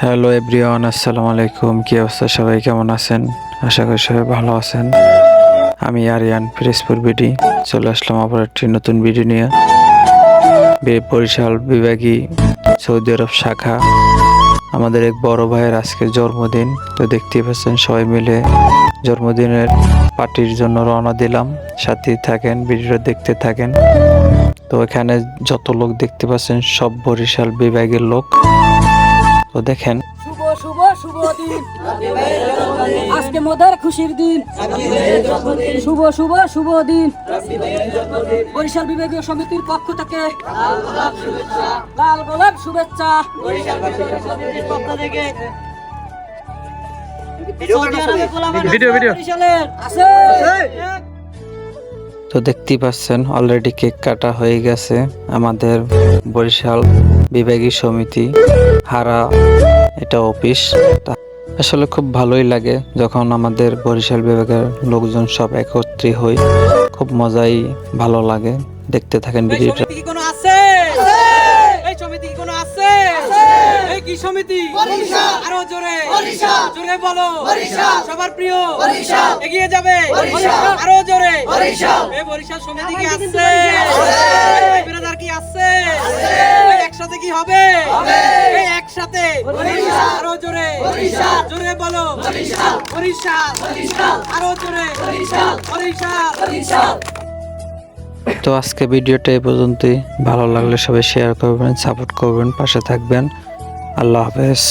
Hello everyone, আসসালামু আলাইকুম। কি অবস্থা, সবাই কেমন আছেন? আশা করি সবাই ভালো আছেন। আমি আরিয়ান পিরোজপুর বিডি চলে আসলাম আবার একটি নতুন ভিডিও নিয়ে। বরিশাল বিভাগী সৌদি আরব শাখা আমাদের এক বড় ভাইয়ের আজকে জন্মদিন। তো দেখতেই পাচ্ছেন সবাই মিলে জন্মদিনের পার্টির জন্য রওনা দিলাম। সাথেই থাকেন, ভিডিওটা দেখতে থাকেন। তো এখানে যত লোক দেখতে পাচ্ছেন সব বরিশাল বিভাগের লোক। তো দেখেন, শুভ শুভ শুভ দিন, আজকে মোদের খুশির দিন। শুভ শুভ শুভ দিন। বরিশাল বিভাগীয় সমিতির পক্ষ থেকে লাল গোলাপ শুভেচ্ছা। তো দেখতেই পাচ্ছেন অলরেডি কেক কাটা হয়ে গেছে। আমাদের বরিশাল বিভাগীয় সমিতি হারা এটা অফিস। আসলে খুব ভালোই লাগে যখন আমাদের বরিশাল বিভাগের লোকজন সব একত্রে হই। খুব মজাই ভালো লাগে। দেখতে থাকেন ভিডিওটা। কি কোনো আছে? এই সমিতি কি কোনো আছে? এই কি সমিতি? বরিশাল। আরো জোরে বরিশাল, জোরে বলো বরিশাল। সবার প্রিয় বরিশাল, এগিয়ে যাবে বরিশাল, আরো জোরে বরিশাল। এই বরিশাল সমিতি কি আছে? এই বিরাদার কি আছে? এই একসাথে কি হবে? এই একসাথে বরিশাল, আরো জোরে বরিশাল, জোরে বলো বরিশাল, বরিশাল, বরিশাল, আরো জোরে বরিশাল, বরিশাল, বরিশাল। তো আজকে ভিডিওটা এই পর্যন্তই। ভালো লাগলে সবাই শেয়ার করবেন, সাপোর্ট করবেন, পাশে থাকবেন। আল্লাহ হাফেজ।